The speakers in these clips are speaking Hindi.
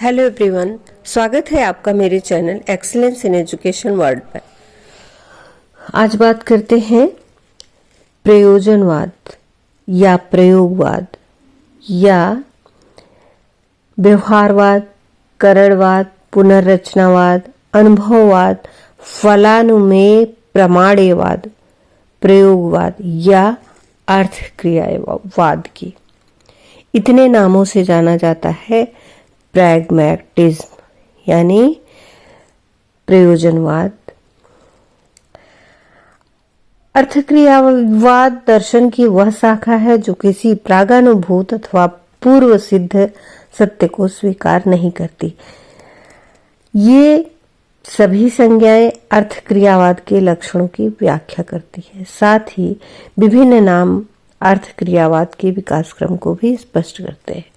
हेलो एवरीवन, स्वागत है आपका मेरे channel excellence in education world पर। आज बात करते हैं प्रयोजनवाद या प्रयोगवाद या व्यवहारवाद, करणवाद, पुनर्रचनावाद, अनुभववाद, फलानुमेय प्रमाणवाद, प्रयोगवाद या अर्थक्रियावाद की इतने नामों से जाना जाता है। प्रैग्मैटिज्म यानी प्रयोजनवाद। अर्थक्रियावाद दर्शन की वह शाखा है जो किसी प्रागानुभूत अथवा पूर्व सिद्ध सत्य को स्वीकार नहीं करती। ये सभी संज्ञाएं अर्थक्रियावाद के लक्षणों की व्याख्या करती है। साथ ही विभिन्न नाम अर्थक्रियावाद के विकास क्रम को भी स्पष्ट करते हैं।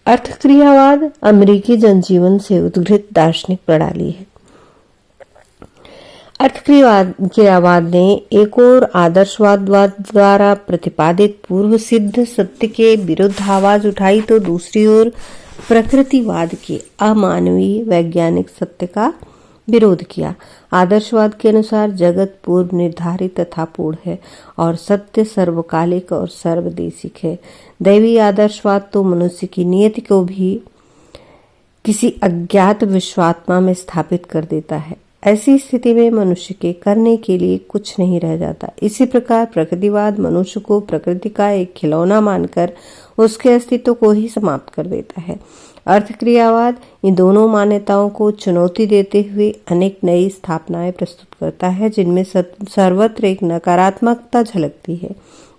अर्थक्रियावाद अमेरिकी जनजीवन से उद्गृत दार्शनिक प्रणाली है। अर्थक्रियावाद ने एक और आदर्शवाद द्वारा प्रतिपादित पूर्व सिद्ध सत्य के विरुद्ध आवाज उठाई तो दूसरी ओर प्रकृतिवाद के अमानवीय वैज्ञानिक सत्य का विरोध किया। आदर्शवाद के अनुसार जगत पूर्व निर्धारित तथा पूर्ण है और सत्य सर्वकालिक और सर्वदेशिक है। दैवी आदर्शवाद तो मनुष्य की नियति को भी किसी अज्ञात विश्वात्मा में स्थापित कर देता है। ऐसी स्थिति में मनुष्य के करने के लिए कुछ नहीं रह जाता। इसी प्रकार प्रकृतिवाद मनुष्य को प्रकृति का एक खिलौना मानकर उसके अस्तित्व को ही समाप्त कर देता है। अर्थक्रियावाद इन दोनों मान्यताओं को चुनौती देते हुए अनेक नई स्थापनाएं प्रस्तुत करता है, जिनमें सर्वत्र एक नकारात्मकता झलकती है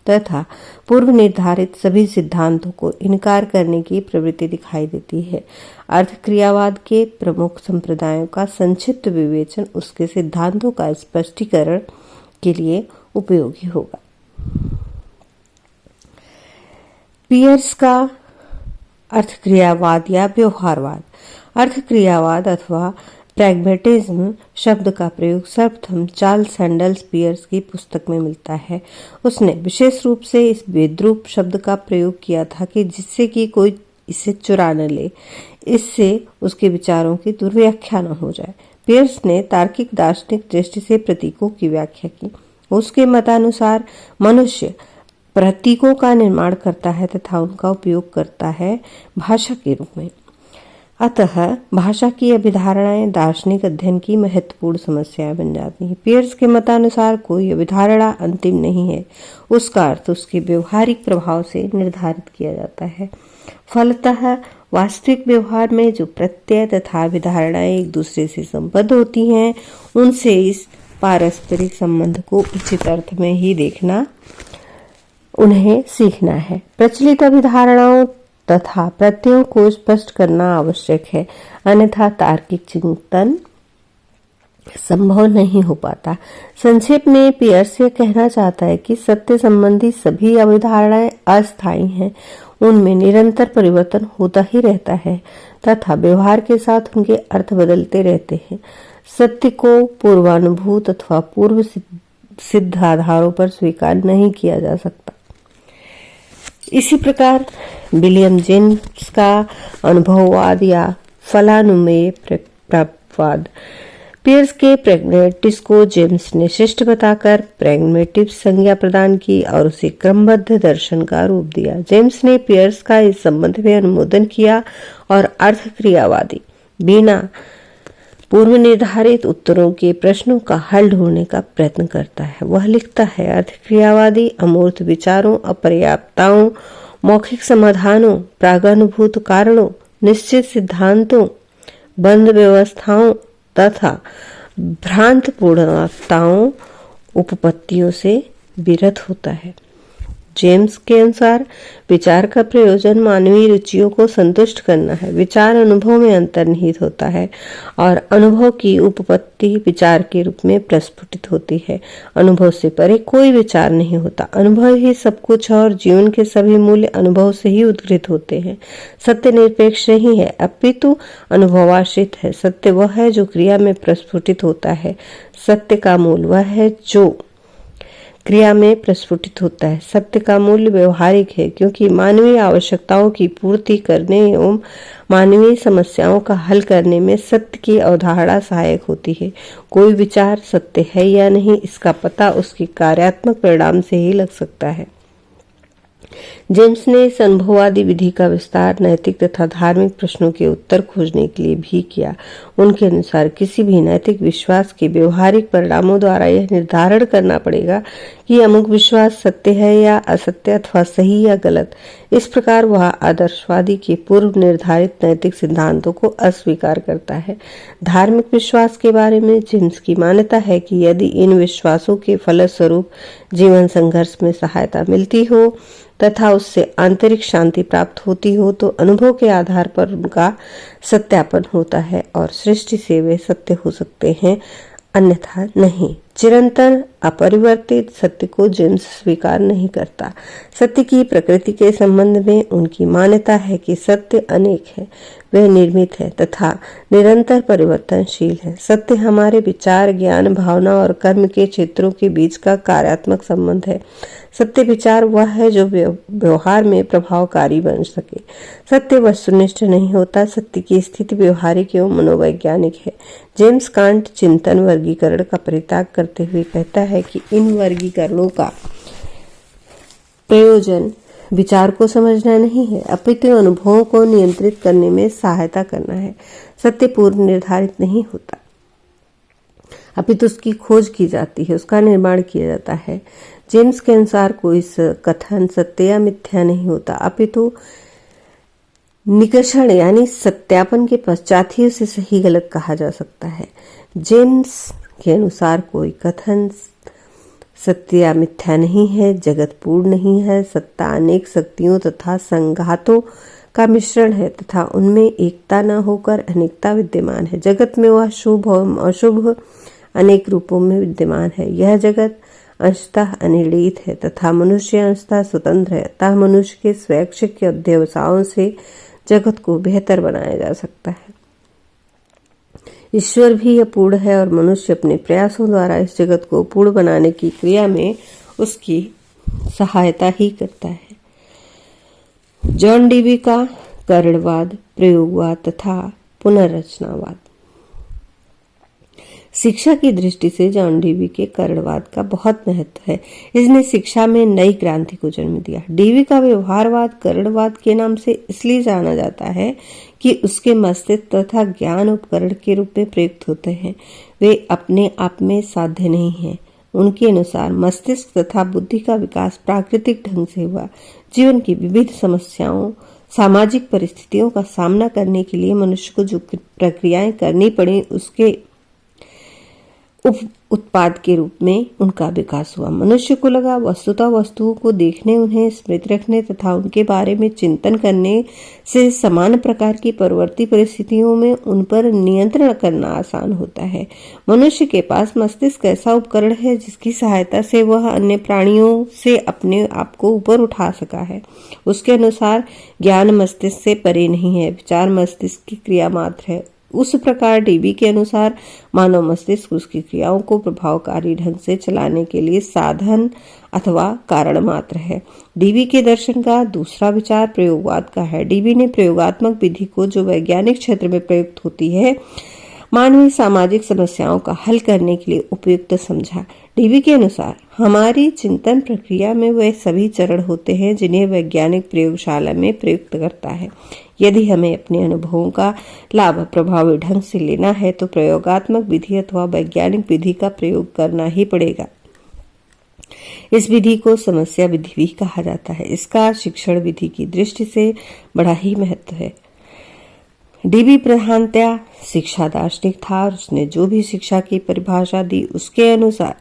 तथा पूर्व निर्धारित सभी सिद्धांतों को इनकार करने की प्रवृत्ति दिखाई देती है। अर्थक्रियावाद के प्रमुख संप्रदायों का संक्षिप्त विवेचन उसके सिद्धांतों का स्पष्टीकरण के लिए उपयोगी होगा। पियर्स का अर्थक्रियावाद या व्यवहारवाद। अर्थक्रियावाद अथवा प्रैग्मैटिज्म शब्द का प्रयोग सर्वप्रथम चार्ल्स सैंडल्स पियर्स की पुस्तक में मिलता है। उसने विशेष रूप से इस विद्रूप शब्द का प्रयोग किया था कि जिससे कि कोई इसे चुरा न ले, इससे उसके विचारों की दुर्व्याख्या न हो जाए। पियर्स ने तार्किक दार्शनिक दृष्टि से प्रतीकों की व्याख्या की। उसके मतानुसार मनुष्य प्रतीकों का निर्माण करता है तथा उनका उपयोग करता है भाषा के रूप में। अतः भाषा की अभिधारणाएं दार्शनिक अध्ययन की महत्वपूर्ण समस्याएं बन जाती हैं। पियर्स के मतानुसार कोई अभिधारणा अंतिम नहीं है, उसका अर्थ उसके व्यवहारिक प्रभाव से निर्धारित किया जाता है। फलतः वास्तविक व्यवहार में जो प्रत्यय तथा अभिधारणाएं एक दूसरे से संबद्ध होती हैं, उनसे इस पारस्परिक संबंध को उचित अर्थ में ही देखना उन्हें सीखना है। प्रचलित अभिधारणाओं तथा प्रत्ययों को स्पष्ट करना आवश्यक है, अन्यथा तार्किक चिंतन संभव नहीं हो पाता। संक्षेप में पियर्स यह कहना चाहता है कि सत्य संबंधी सभी अभिधारणाएं अस्थायी हैं, उनमें निरंतर परिवर्तन होता ही रहता है तथा व्यवहार के साथ उनके अर्थ बदलते रहते हैं। सत्य को पूर्वानुभूत अथवा पूर्व सिद्ध आधारों पर स्वीकार नहीं किया जा सकता। इसी प्रकार विलियम जेम्स का अनुभववाद या फलानुमेय प्रभाववाद। पियर्स के प्रैग्मैटिक्स को जेम्स ने शिष्ट बताकर प्रैग्मैटिक संज्ञा प्रदान की और उसे क्रमबद्ध दर्शन का रूप दिया। जेम्स ने पियर्स का इस संबंध में अनुमोदन किया और अर्थक्रियावादी बिना पूर्व निर्धारित उत्तरों के प्रश्नों का हल ढूंढने का प्रयत्न करता है। वह लिखता है, अर्थक्रियावादी अमूर्त विचारों, अपर्याप्तताओं, मौखिक समाधानों, प्रागानुभूत कारणों, निश्चित सिद्धांतों, बंद व्यवस्थाओं तथा भ्रांत पूर्णताओं उपपत्तियों से विरत होता है। जेम्स के अनुसार विचार का प्रयोजन मानवीय रुचियों को संतुष्ट करना है। विचार अनुभव में अंतर्निहित होता है और अनुभव की उपपत्ति विचार के रूप में प्रस्फुटित होती है। अनुभव से परे कोई विचार नहीं होता। अनुभव ही सब कुछ और जीवन के सभी मूल्य अनुभव से ही उद्गृत होते हैं। सत्य निरपेक्ष नहीं है, अपितु अनुभवाश्रित है। सत्य वह है जो क्रिया में प्रस्फुटित होता है। सत्य का मूल वह है जो क्रिया में प्रस्फुटित होता है। सत्य का मूल्य व्यवहारिक है क्योंकि मानवीय आवश्यकताओं की पूर्ति करने एवं मानवीय समस्याओं का हल करने में सत्य की अवधारणा सहायक होती है। कोई विचार सत्य है या नहीं, इसका पता उसके कार्यात्मक परिणाम से ही लग सकता है। जेम्स ने इस अनुभववादी विधि का विस्तार नैतिक तथा धार्मिक प्रश्नों के उत्तर खोजने के लिए भी किया। उनके अनुसार किसी भी नैतिक विश्वास के व्यवहारिक परिणामों द्वारा यह निर्धारण करना पड़ेगा कि अमुक विश्वास सत्य है या असत्य अथवा सही या गलत। इस प्रकार वह आदर्शवादी के पूर्व निर्धारित नैतिक सिद्धांतों को अस्वीकार करता है। धार्मिक विश्वास के बारे में जेम्स की मान्यता है कि यदि इन विश्वासों के फलस्वरूप जीवन संघर्ष में सहायता मिलती हो तथा उससे आंतरिक शांति प्राप्त होती हो तो अनुभव के आधार पर उनका सत्यापन होता है और सृष्टि से वे सत्य हो सकते हैं, अन्यथा नहीं। चिरंतन अपरिवर्तित सत्य को जेम्स स्वीकार नहीं करता। सत्य की प्रकृति के संबंध में उनकी मान्यता है कि सत्य अनेक है, वह निर्मित है तथा निरंतर परिवर्तनशील है। सत्य हमारे विचार, ज्ञान, भावना और कर्म के क्षेत्रों के बीच का कार्यात्मक संबंध है। सत्य विचार वह है जो व्यवहार में प्रभावकारी बन सके। सत्य वस्तुनिष्ठ नहीं होता। सत्य की स्थिति व्यवहारिक एवं मनोवैज्ञानिक है। जेम्स कांट चिंतन वर्गीकरण का परित्याग करते हुए कहता है कि इन वर्गीकरणों का प्रयोजन विचार को समझना नहीं है, अपितु अनुभवों को नियंत्रित करने में सहायता करना है। सत्य पूर्व निर्धारित नहीं होता, अपितु उसकी खोज की जाती है, उसका निर्माण किया जाता है। जेम्स के अनुसार कोई कथन सत्य या मिथ्या नहीं होता, अपितु निकषण यानी सत्यापन के पश्चात ही उसे सही गलत कहा जा सकता है। जेम्स के अनुसार कोई कथन सत्य या मिथ्या नहीं है, जगत पूर्ण नहीं है। सत्ता अनेक शक्तियों तथा संघातों का मिश्रण है तथा उनमें एकता न होकर अनेकता विद्यमान है। जगत में वह शुभ और अशुभ अनेक रूपों में विद्यमान है। यह जगत अंशतः अनिर्णीत है तथा मनुष्य अंशतः स्वतंत्र है। अतः मनुष्य के स्वैच्छिक अध्यवसायों से जगत को बेहतर बनाया जा सकता है। ईश्वर भी अपूर्ण है और मनुष्य अपने प्रयासों द्वारा इस जगत को पूर्ण बनाने की क्रिया में उसकी सहायता ही करता है। जॉन डीवी का करणवाद, प्रयोगवाद तथा पुनर्रचनावाद। शिक्षा की दृष्टि से जॉन डीवी के करणवाद का बहुत महत्व है। इसने शिक्षा में नई क्रांति को जन्म दिया। डीवी का व्यवहारवाद करणवाद के नाम से इसलिए जाना जाता है कि उसके मस्तिष्क तथा ज्ञान उपकरण के रूप में प्रयुक्त होते हैं। वे अपने आप में साध्य नहीं हैं। उनके अनुसार मस्तिष्क तथा बुद्धि का विकास प्राकृतिक ढंग से हुआ। जीवन की विविध समस्याओं, सामाजिक परिस्थितियों का सामना करने के लिए मनुष्य को जो प्रक्रियाएं करनी पड़ी उसके उत्पाद के रूप में उनका विकास हुआ। मनुष्य को लगा वस्तुतः वस्तुओं को देखने, उन्हें स्मृति रखने तथा उनके बारे में चिंतन करने से समान प्रकार की परवर्ती परिस्थितियों में उन पर नियंत्रण करना आसान होता है। मनुष्य के पास मस्तिष्क ऐसा उपकरण है जिसकी सहायता से वह अन्य प्राणियों से अपने आप को ऊपर उठा सका है। उसके अनुसार ज्ञान मस्तिष्क से परे नहीं है, विचार मस्तिष्क की क्रिया मात्र है। उस प्रकार डीवी के अनुसार मानव मस्तिष्क उसकी क्रियाओं को प्रभावकारी ढंग से चलाने के लिए साधन अथवा कारण मात्र है। डीवी के दर्शन का दूसरा विचार प्रयोगवाद का है। डीवी ने प्रयोगात्मक विधि को जो वैज्ञानिक क्षेत्र में प्रयुक्त होती है, मानवीय सामाजिक समस्याओं का हल करने के लिए उपयुक्त समझा। डीवी के अनुसार हमारी चिंतन प्रक्रिया में वे सभी चरण होते हैं जिन्हें वैज्ञानिक प्रयोगशाला में प्रयुक्त करता है। यदि हमें अपने अनुभवों का लाभ प्रभावी ढंग से लेना है तो प्रयोगात्मक विधि अथवा वैज्ञानिक विधि का प्रयोग करना ही पड़ेगा। इस विधि को समस्या विधि भी कहा जाता है। इसका शिक्षण विधि की दृष्टि से बड़ा ही महत्व है। डीवी प्रधानतया शिक्षा दार्शनिक था और उसने जो भी शिक्षा की परिभाषा दी उसके अनुसार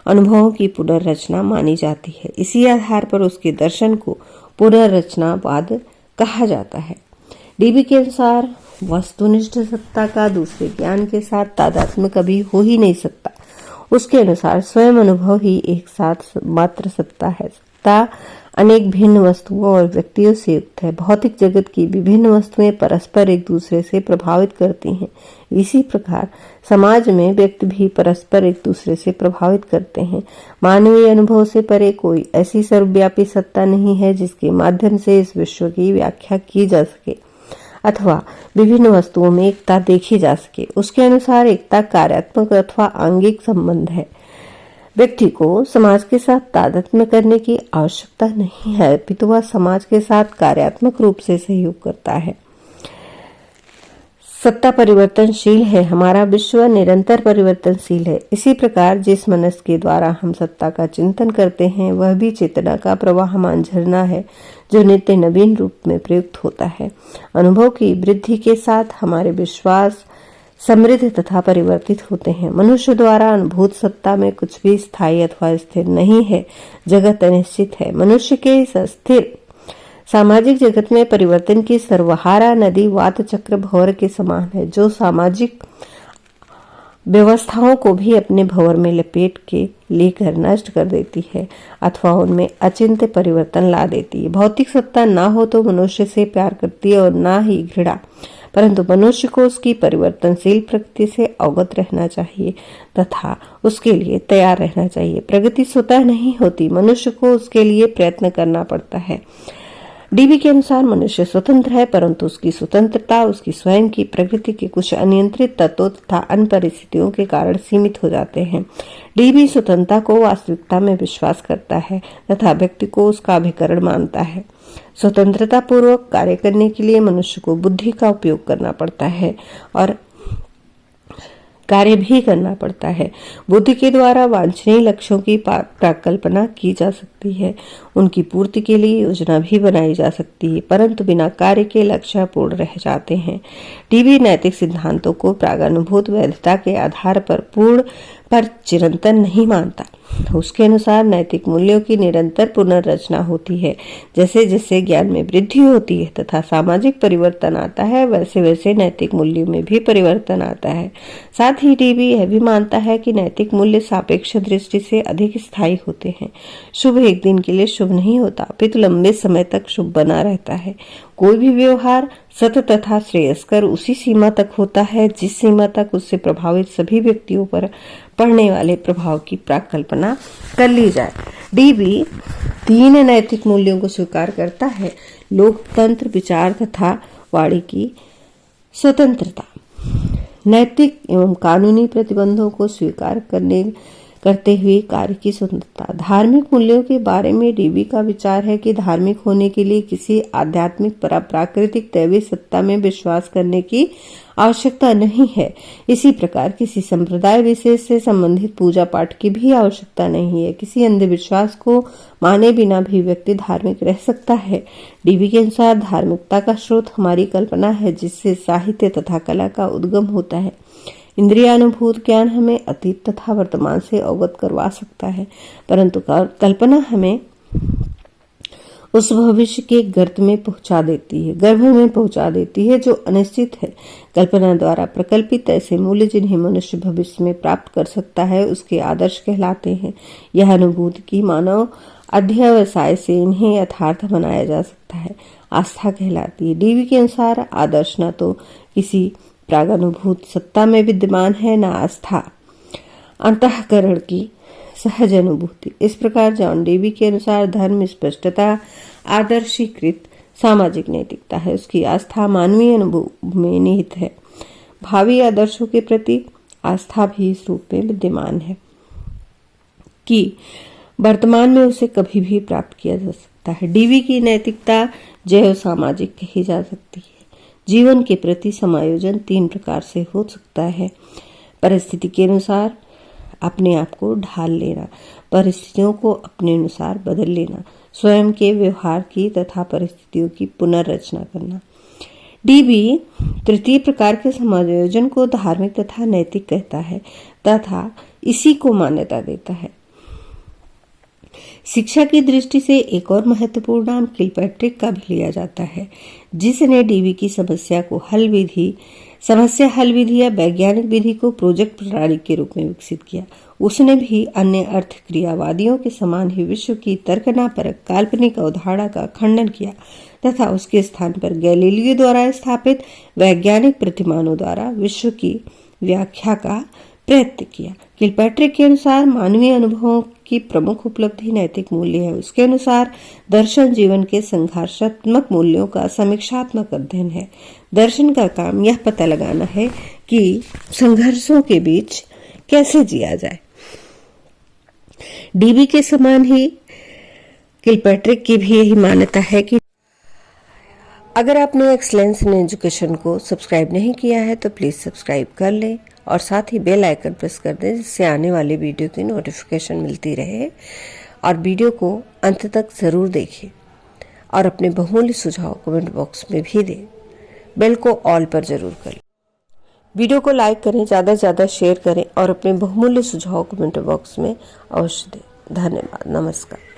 अनुभवों की पुनर्रचना मानी जाती है। इसी आधार पर उसके दर्शन को पुनर्रचनावाद कहा जाता है। डीवी के अनुसार वस्तुनिष्ठ सत्ता का दूसरे ज्ञान के साथ तादात्म्य कभी हो ही नहीं सकता। उसके अनुसार स्वयं अनुभव ही एक साथ मात्र सत्ता है। सत्ता अनेक भिन्न वस्तुओं और व्यक्तियों से युक्त है। भौतिक जगत की विभिन्न वस्तुएं परस्पर एक दूसरे से प्रभावित करती हैं। इसी प्रकार समाज में व्यक्ति भी परस्पर एक दूसरे से प्रभावित करते हैं। मानवीय अनुभव से परे कोई ऐसी सर्वव्यापी सत्ता नहीं है जिसके माध्यम से इस विश्व की व्याख्या की जा सके अथवा विभिन्न वस्तुओं में एकता देखी जा सके। उसके अनुसार एकता कार्यात्मक अथवा आंगिक संबंध है। व्यक्ति को समाज के साथ तादात्म्य करने की आवश्यकता नहीं है, अपितु वह समाज के साथ कार्यात्मक रूप से सहयोग करता है। सत्ता परिवर्तनशील है, हमारा विश्व निरंतर परिवर्तनशील है। इसी प्रकार जिस मनस के द्वारा हम सत्ता का चिंतन करते हैं वह भी चेतना का प्रवाहमान झरना है जो नित्य नवीन रूप में प्रयुक्त होता है। अनुभव की वृद्धि के साथ हमारे विश्वास समृद्ध तथा परिवर्तित होते हैं। मनुष्य द्वारा अनुभूत सत्ता में कुछ भी स्थायी अथवा स्थिर नहीं है, जगत अनिश्चित है। मनुष्य के इस अस्थिर सामाजिक जगत में परिवर्तन की सर्वहारा नदी वात चक्र भंवर के समान है, जो सामाजिक व्यवस्थाओं को भी अपने भंवर में लपेट के लेकर नष्ट कर देती है अथवा उनमें अचिंत्य परिवर्तन ला देती है। भौतिक सत्ता ना हो तो मनुष्य से प्यार करती है और ना ही घृणा, परंतु मनुष्य को उसकी परिवर्तनशील प्रकृति से अवगत रहना चाहिए तथा उसके लिए तैयार रहना चाहिए। प्रगति स्वतः नहीं होती, मनुष्य को उसके लिए प्रयत्न करना पड़ता है। डीबी के अनुसार मनुष्य स्वतंत्र है, परंतु उसकी स्वतंत्रता उसकी स्वयं की प्रकृति के कुछ अनियंत्रित तत्वों तथा अन्य परिस्थितियों के कारण सीमित हो जाते हैं। डीबी स्वतंत्रता को वास्तविकता में विश्वास करता है तथा व्यक्ति को उसका अभिकरण मानता है। स्वतंत्रता पूर्वक कार्य करने के लिए मनुष्य को बुद्धि का उपयोग करना पड़ता है और कार्य भी करना पड़ता है। बुद्धि के द्वारा वांछनीय लक्ष्यों की प्राकल्पना की जा सकती है, उनकी पूर्ति के लिए योजना भी बनाई जा सकती है, परंतु बिना कार्य के लक्ष्य पूर्ण रह जाते हैं। डीबी नैतिक सिद्धांतों को प्रागानुभूत वैधता के आधार पर चिरंतन नहीं मानता। उसके अनुसार नैतिक मूल्यों की निरंतर पुनर्रचना होती है। जैसे जैसे ज्ञान में वृद्धि होती है तथा सामाजिक परिवर्तन आता है, वैसे वैसे नैतिक मूल्यों में भी परिवर्तन आता है। साथ ही डीबी यह भी मानता है कि नैतिक मूल्य सापेक्ष दृष्टि से अधिक स्थायी होते हैं। शुभ एक दिन के लिए शुभ नहीं होता, अपितु लंबे समय तक शुभ बना रहता है। कोई भी व्यवहार सत तथा श्रेयस्कर उसी सीमा तक होता है जिस सीमा तक उससे प्रभावित सभी व्यक्तियों पर पड़ने वाले प्रभाव की प्राकल्पना कर ली जाए। डीबी 3 नैतिक मूल्यों को स्वीकार करता है: लोकतंत्र, विचार तथा वाणी की स्वतंत्रता, नैतिक एवं कानूनी प्रतिबंधों को स्वीकार करते हुए कार्य की स्वतंत्रता। धार्मिक मूल्यों के बारे में डीबी का विचार है कि धार्मिक होने के लिए किसी आध्यात्मिक प्राकृतिक दैवी सत्ता में विश्वास करने की आवश्यकता नहीं है। इसी प्रकार किसी संप्रदाय विशेष से संबंधित पूजा पाठ की भी आवश्यकता नहीं है। किसी अंधविश्वास को माने बिना भी व्यक्ति धार्मिक रह सकता है। डीबी के अनुसार धार्मिकता का स्रोत हमारी कल्पना है, जिससे साहित्य तथा कला का उद्गम होता है। इंद्रियानुभूत ज्ञान हमें अतीत तथा वर्तमान से अवगत करवा सकता है, परंतु कल्पना हमें उस भविष्य के गर्भ में पहुंचा देती है जो अनिश्चित है। कल्पना द्वारा प्रकल्पित ऐसे मूल्य जिन्हें मनुष्य भविष्य में प्राप्त कर सकता है उसके आदर्श कहलाते हैं। यह अनुभूति की मानव अध्यवसाय से इन्हें यथार्थ बनाया जा सकता है। आस्था कहलाती है। डीबी के अनुसार आदर्श न तो किसी प्रागानुभूत सत्ता में विद्यमान है, न आस्था अंतःकरण की सहज अनुभूति। इस प्रकार जॉन डीबी के अनुसार धर्म स्पष्टता आदर्शीकृत सामाजिक नैतिकता है। उसकी आस्था मानवीय अनुभव में निहित है। भावी आदर्शों के प्रति आस्था भी इस रूप में विद्यमान है कि वर्तमान में उसे कभी भी प्राप्त किया जा सकता है। डीबी की नैतिकता जैव सामाजिक कही जा सकती है। जीवन के प्रति समायोजन 3 प्रकार से हो सकता है: परिस्थिति के अनुसार अपने आप को ढाल लेना, परिस्थितियों को अपने अनुसार बदल लेना, स्वयं के व्यवहार की तथा परिस्थितियों की पुनर्रचना करना। डीबी तृतीय प्रकार के समायोजन को धार्मिक तथा नैतिक कहता है तथा इसी को मान्यता देता है। शिक्षा की दृष्टि से एक और महत्वपूर्ण नाम किलपैट्रिक का भी लिया जाता है, जिसने डीबी की समस्या हल विधि या वैज्ञानिक विधि को प्रोजेक्ट प्रणाली के रूप में विकसित किया। उसने भी अन्य अर्थ क्रियावादियों के समान ही विश्व की तर्कनापरक काल्पनिक अवधारणा का खंडन किया तथा उसके स्थान पर गैलीलियो द्वारा स्थापित वैज्ञानिक प्रतिमानों द्वारा विश्व की व्याख्या का प्रयत्न किया। किलपैट्रिक के अनुसार मानवीय अनुभवों की प्रमुख उपलब्धि नैतिक मूल्य है। उसके अनुसार दर्शन जीवन के संघर्षात्मक मूल्यों का समीक्षात्मक अध्ययन है। दर्शन का काम यह पता लगाना है कि संघर्षों के बीच कैसे जिया जाए। डीबी के समान ही किलपैट्रिक की भी यही मान्यता है कि अगर आपने एक्सलेंस इन एजुकेशन को सब्सक्राइब नहीं किया है तो प्लीज सब्सक्राइब कर लें और साथ ही बेल आइकन प्रेस कर दें, जिससे आने वाले वीडियो की नोटिफिकेशन मिलती रहे। और वीडियो को अंत तक जरूर देखें और अपने बहुमूल्य सुझाव कमेंट बॉक्स में भी दें। बेल को ऑल पर जरूर करें। वीडियो को लाइक करें, ज़्यादा से ज़्यादा शेयर करें और अपने बहुमूल्य सुझाव कमेंट बॉक्स में अवश्य दें। धन्यवाद। नमस्कार।